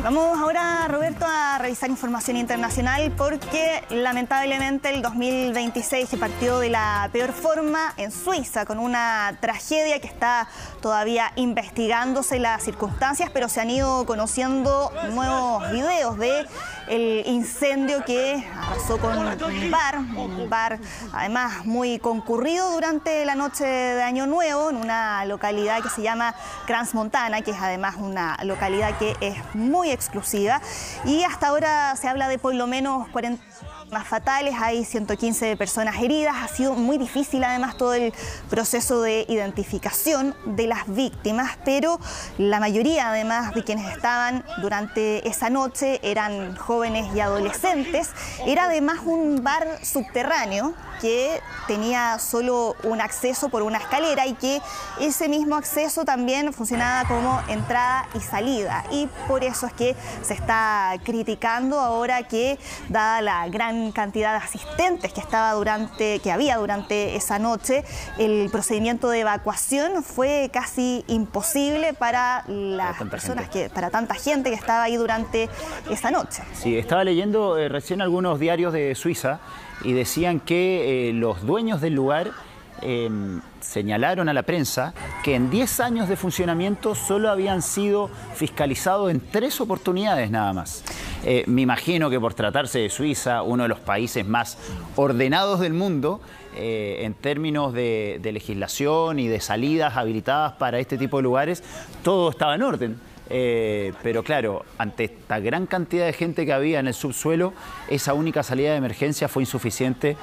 Vamos ahora, Roberto, a revisar información internacional porque lamentablemente el 2026 se partió de la peor forma en Suiza, con una tragedia que está todavía investigándose las circunstancias, pero se han ido conociendo nuevos videos de el incendio que arrasó con un bar además muy concurrido durante la noche de Año Nuevo en una localidad que se llama Crans-Montana, que es además una localidad que es muy exclusiva, y hasta ahora se habla de por lo menos 40 más fatales, hay 115 personas heridas. Ha sido muy difícil además todo el proceso de identificación de las víctimas, pero la mayoría además de quienes estaban durante esa noche eran jóvenes y adolescentes. Era además un bar subterráneo que tenía solo un acceso por una escalera y que ese mismo acceso también funcionaba como entrada y salida, y por eso es que se está criticando ahora que, dada la gran cantidad de asistentes que había durante esa noche, el procedimiento de evacuación fue casi imposible para las personas para tanta gente que estaba ahí durante esa noche. Sí, estaba leyendo recién algunos diarios de Suiza y decían que los dueños del lugar señalaron a la prensa que en 10 años de funcionamiento solo habían sido fiscalizados en 3 oportunidades nada más. Me imagino que por tratarse de Suiza, uno de los países más ordenados del mundo, en términos de legislación y de salidas habilitadas para este tipo de lugares, todo estaba en orden. Pero claro, ante esta gran cantidad de gente que había en el subsuelo, esa única salida de emergencia fue insuficiente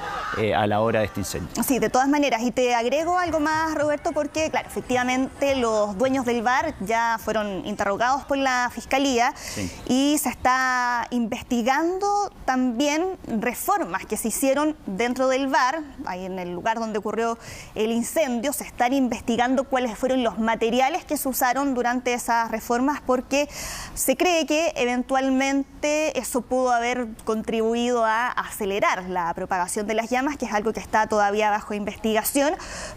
a la hora de este incendio. Sí, de todas maneras, y te agrego algo más, Roberto, porque claro, efectivamente los dueños del bar ya fueron interrogados por la Fiscalía, sí, y se está investigando también reformas que se hicieron dentro del bar, ahí en el lugar donde ocurrió el incendio. Se están investigando cuáles fueron los materiales que se usaron durante esas reformas, porque se cree que eventualmente eso pudo haber contribuido a acelerar la propagación de las llamas, que es algo que está todavía bajo investigación.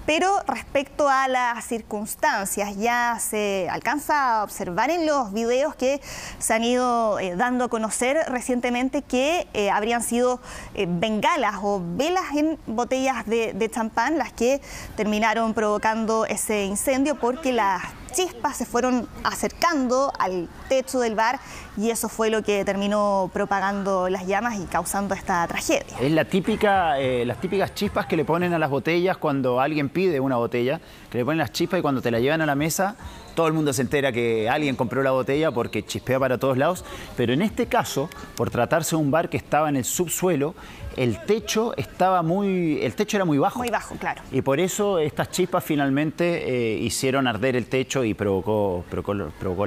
Pero respecto a las circunstancias, ya se alcanza a observar en los videos que se han ido dando a conocer recientemente que habrían sido bengalas o velas en botellas de champán las que terminaron provocando ese incendio, porque las chispas se fueron acercando al techo del bar y eso fue lo que terminó propagando las llamas y causando esta tragedia. Es las típicas chispas que le ponen a las botellas cuando alguien pide una botella, que le ponen las chispas y cuando te la llevan a la mesa todo el mundo se entera que alguien compró la botella porque chispea para todos lados. Pero en este caso, por tratarse de un bar que estaba en el subsuelo, el techo era muy bajo. Muy bajo, claro. Y por eso estas chispas finalmente hicieron arder el techo y provocó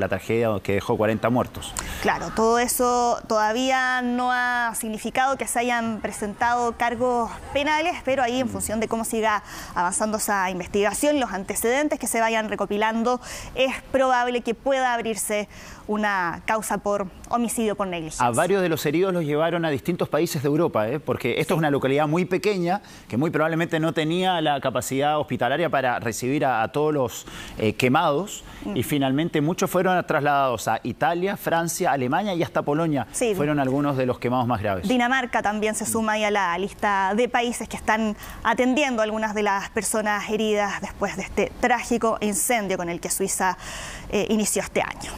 la tragedia que dejó 40 muertos. Claro, todo eso todavía no ha significado que se hayan presentado cargos penales, pero ahí en función de cómo siga avanzando esa investigación, los antecedentes que se vayan recopilando, es probable que pueda abrirse una causa por homicidio por negligencia. A varios de los heridos los llevaron a distintos países de Europa, porque esto es una localidad muy pequeña que muy probablemente no tenía la capacidad hospitalaria para recibir a todos los quemados, y finalmente muchos fueron trasladados a Italia, Francia, Alemania y hasta Polonia. Sí. Fueron algunos de los quemados más graves. Dinamarca también se suma ahí a la lista de países que están atendiendo a algunas de las personas heridas después de este trágico incendio con el que Suiza inició este año.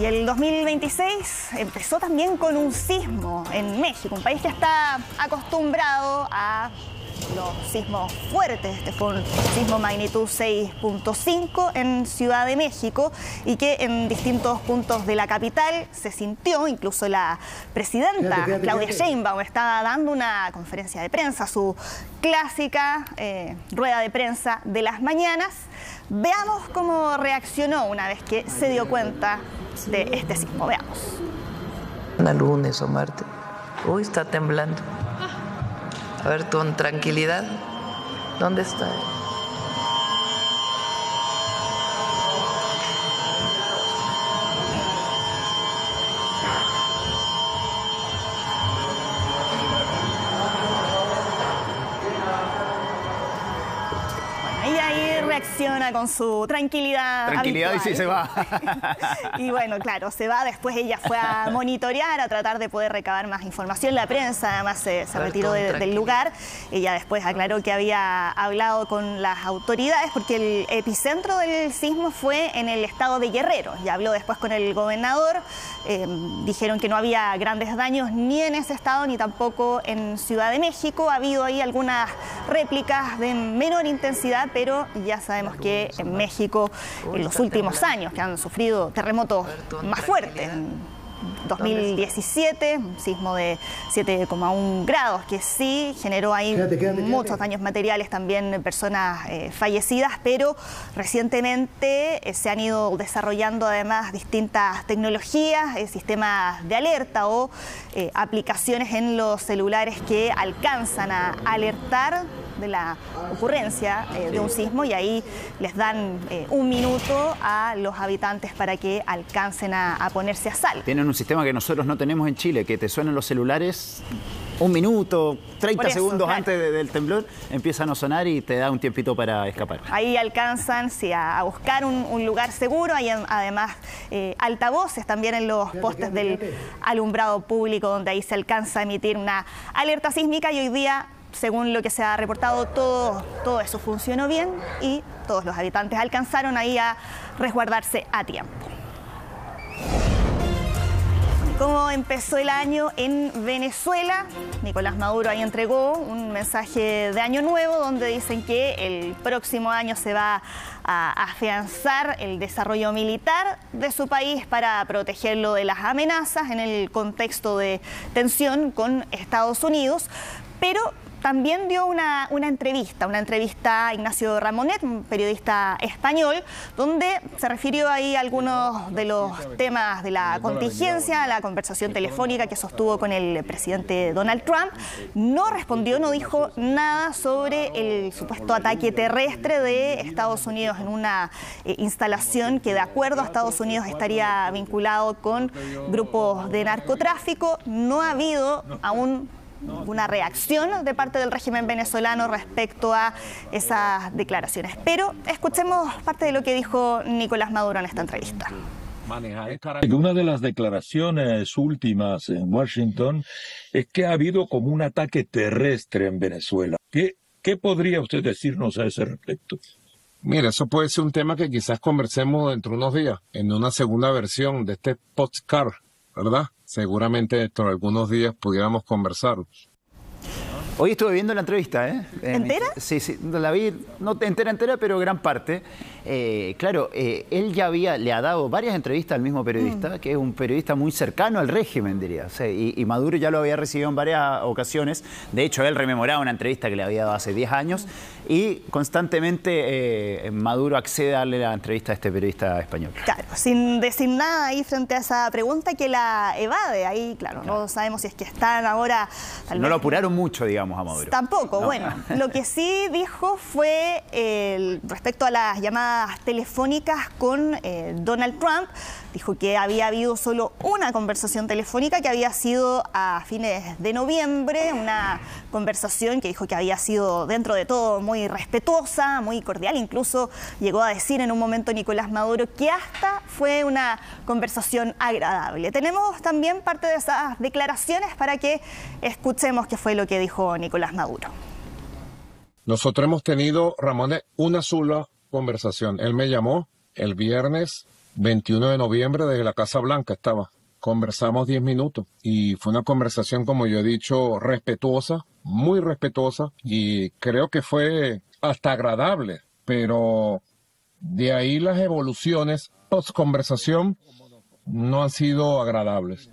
Y el 2026 empezó también con un sismo en México, un país que está acostumbrado a los sismos fuertes. Este fue un sismo magnitud 6.5 en Ciudad de México y que en distintos puntos de la capital se sintió. Incluso la presidenta Claudia Sheinbaum estaba dando una conferencia de prensa, su clásica rueda de prensa de las mañanas. Veamos cómo reaccionó una vez que se dio cuenta de este sismo. Veamos. Lunes o martes. Uy, está temblando. A ver, con tranquilidad. ¿Dónde está? Y ahí reacciona persona con su tranquilidad habitual. Y sí se va. Y bueno, claro, se va. Después ella fue a monitorear, a tratar de poder recabar más información. La prensa además se retiró del lugar. Ella después aclaró que había hablado con las autoridades porque el epicentro del sismo fue en el estado de Guerrero. Ya habló después con el gobernador. Dijeron que no había grandes daños ni en ese estado ni tampoco en Ciudad de México. Ha habido ahí algunas réplicas de menor intensidad, pero ya sabemos que en México en los últimos años que han sufrido terremotos más fuertes. En 2017, un sismo de 7,1 grados, que sí generó ahí muchos daños materiales, también personas fallecidas, pero recientemente se han ido desarrollando además distintas tecnologías, sistemas de alerta o aplicaciones en los celulares que alcanzan a alertar de la ocurrencia de un sismo y ahí les dan un minuto a los habitantes para que alcancen a ponerse a salvo. Tienen un sistema que nosotros no tenemos en Chile, que te suenan los celulares un minuto, 30 segundos claro. Antes del temblor, empiezan a sonar y te da un tiempito para escapar. Ahí alcanzan a buscar un lugar seguro, hay además altavoces también en los postes del alumbrado público donde ahí se alcanza a emitir una alerta sísmica y hoy día, según lo que se ha reportado, todo eso funcionó bien y todos los habitantes alcanzaron ahí a resguardarse a tiempo. ¿Cómo empezó el año en Venezuela? Nicolás Maduro ahí entregó un mensaje de Año Nuevo donde dicen que el próximo año se va a afianzar el desarrollo militar de su país para protegerlo de las amenazas en el contexto de tensión con Estados Unidos, pero también dio una entrevista a Ignacio Ramonet, un periodista español, donde se refirió ahí a algunos de los temas de la contingencia, la conversación telefónica que sostuvo con el presidente Donald Trump. No respondió, no dijo nada sobre el supuesto ataque terrestre de Estados Unidos en una instalación que de acuerdo a Estados Unidos estaría vinculado con grupos de narcotráfico. No ha habido aún una reacción de parte del régimen venezolano respecto a esas declaraciones. Pero escuchemos parte de lo que dijo Nicolás Maduro en esta entrevista. Una de las declaraciones últimas en Washington es que ha habido como un ataque terrestre en Venezuela. ¿Qué podría usted decirnos a ese respecto? Mira, eso puede ser un tema que quizás conversemos dentro de unos días, en una segunda versión de este podcast, ¿verdad? Seguramente dentro de algunos días pudiéramos conversar. Hoy estuve viendo la entrevista, ¿eh? ¿Entera? Sí, la vi, no entera, pero gran parte. Claro, él ya le ha dado varias entrevistas al mismo periodista, que es un periodista muy cercano al régimen, diría. O sea, y Maduro ya lo había recibido en varias ocasiones. De hecho, él rememoraba una entrevista que le había dado hace 10 años y constantemente Maduro accede a darle la entrevista a este periodista español. Claro, sin decir nada ahí frente a esa pregunta que la evade. Ahí, claro, no sabemos si es que están ahora... No lo apuraron mucho, digamos, a Maduro. Tampoco, no. Bueno, lo que sí dijo fue respecto a las llamadas telefónicas con Donald Trump. Dijo que había habido solo una conversación telefónica que había sido a fines de noviembre, una conversación que dijo que había sido dentro de todo muy respetuosa, muy cordial, incluso llegó a decir en un momento Nicolás Maduro que hasta fue una conversación agradable. Tenemos también parte de esas declaraciones para que escuchemos qué fue lo que dijo Nicolás Maduro. Nosotros hemos tenido, Ramón, una sola conversación. Él me llamó el viernes 21 de noviembre desde la Casa Blanca estaba. Conversamos 10 minutos y fue una conversación, como yo he dicho, respetuosa, muy respetuosa y creo que fue hasta agradable, pero de ahí las evoluciones post-conversación no han sido agradables.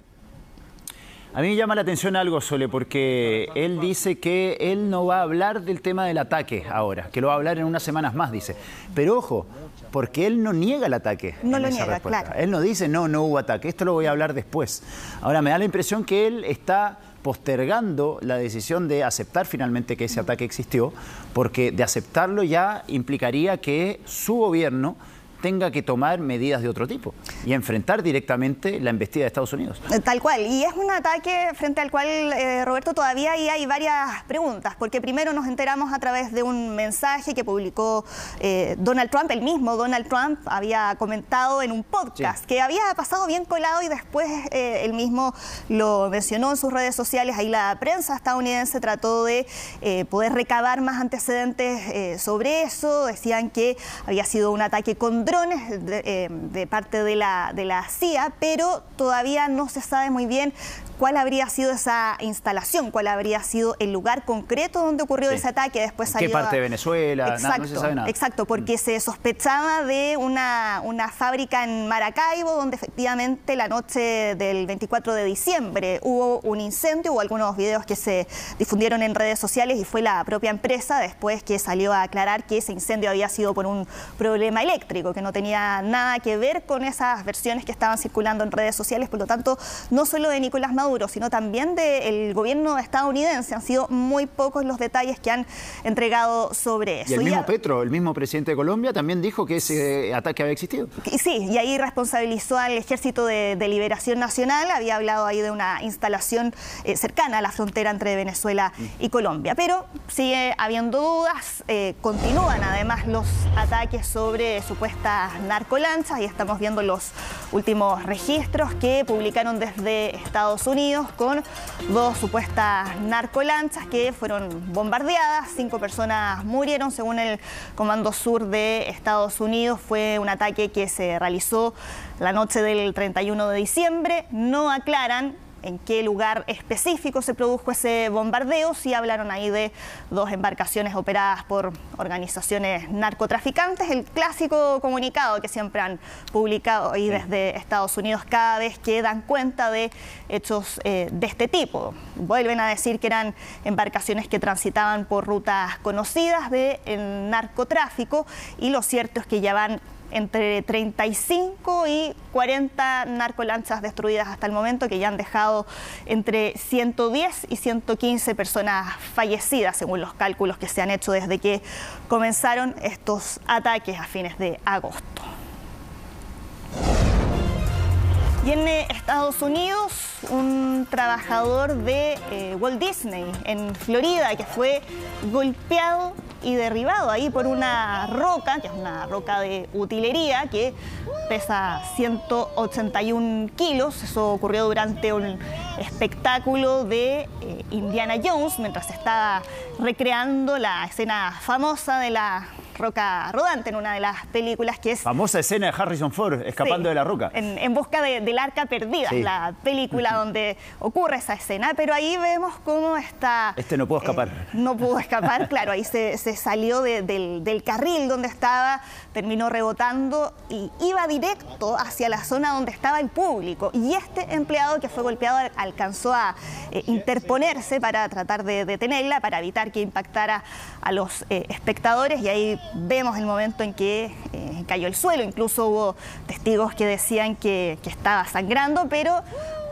A mí me llama la atención algo, Sole, porque él dice que él no va a hablar del tema del ataque ahora, que lo va a hablar en unas semanas más, dice. Pero ojo, porque él no niega el ataque. No lo niega, claro. Él no dice, no hubo ataque, esto lo voy a hablar después. Ahora, me da la impresión que él está postergando la decisión de aceptar finalmente que ese ataque existió, porque de aceptarlo ya implicaría que su gobierno tenga que tomar medidas de otro tipo y enfrentar directamente la embestida de Estados Unidos. Tal cual, y es un ataque frente al cual, Roberto, todavía ahí hay varias preguntas, porque primero nos enteramos a través de un mensaje que publicó Donald Trump. El mismo Donald Trump había comentado en un podcast que había pasado bien colado, y después él mismo lo mencionó en sus redes sociales. Ahí la prensa estadounidense trató de poder recabar más antecedentes sobre eso. Decían que había sido un ataque con drones de parte de la CIA, pero todavía no se sabe muy bien cuál habría sido esa instalación, cuál habría sido el lugar concreto donde ocurrió ese ataque. Después salió ¿qué parte de Venezuela? Exacto, no se sabe nada. Exacto, porque se sospechaba de una fábrica en Maracaibo, donde efectivamente la noche del 24 de diciembre hubo un incendio. Hubo algunos videos que se difundieron en redes sociales y fue la propia empresa después que salió a aclarar que ese incendio había sido por un problema eléctrico, que no tenía nada que ver con esas versiones que estaban circulando en redes sociales. Por lo tanto, no solo de Nicolás Maduro, sino también del gobierno estadounidense, han sido muy pocos los detalles que han entregado sobre eso. Y el mismo Petro, el mismo presidente de Colombia, también dijo que ese ataque había existido. Sí, y ahí responsabilizó al Ejército de Liberación Nacional. Había hablado ahí de una instalación cercana a la frontera entre Venezuela y Colombia. Pero sigue habiendo dudas, continúan además los ataques sobre supuestas narcolanchas, y estamos viendo los últimos registros que publicaron desde Estados Unidos con 2 supuestas narcolanchas que fueron bombardeadas. 5 personas murieron, según el Comando Sur de Estados Unidos. Fue un ataque que se realizó la noche del 31 de diciembre. No aclaran en qué lugar específico se produjo ese bombardeo. Sí hablaron ahí de 2 embarcaciones operadas por organizaciones narcotraficantes. El clásico comunicado que siempre han publicado ahí desde Estados Unidos cada vez que dan cuenta de hechos de este tipo. Vuelven a decir que eran embarcaciones que transitaban por rutas conocidas del narcotráfico, y lo cierto es que ya van entre 35 y 40 narcolanchas destruidas hasta el momento, que ya han dejado entre 110 y 115 personas fallecidas, según los cálculos que se han hecho desde que comenzaron estos ataques a fines de agosto. Y en Estados Unidos, un trabajador de Walt Disney en Florida que fue golpeado y derribado ahí por una roca, que es una roca de utilería que pesa 181 kilos. Eso ocurrió durante un espectáculo de Indiana Jones, mientras estaba recreando la escena famosa de la roca rodante en una de las películas, que es... Famosa escena de Harrison Ford escapando de la roca. En busca del arca perdida, la película donde ocurre esa escena, pero ahí vemos cómo está... no pudo escapar. No pudo escapar, claro, ahí se salió del carril donde estaba, terminó rebotando y iba directo hacia la zona donde estaba el público. Y este empleado que fue golpeado alcanzó a interponerse para tratar de detenerla, para evitar que impactara a los espectadores, y ahí vemos el momento en que cayó al suelo. Incluso hubo testigos que decían que estaba sangrando, pero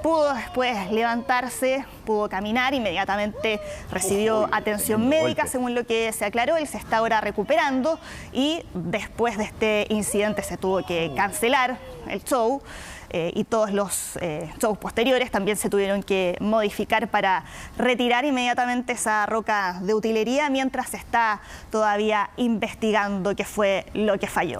pudo después levantarse, pudo caminar, inmediatamente recibió atención médica, según lo que se aclaró. Él se está ahora recuperando, y después de este incidente se tuvo que cancelar el show. Y todos los shows posteriores también se tuvieron que modificar para retirar inmediatamente esa roca de utilería, mientras se está todavía investigando qué fue lo que falló.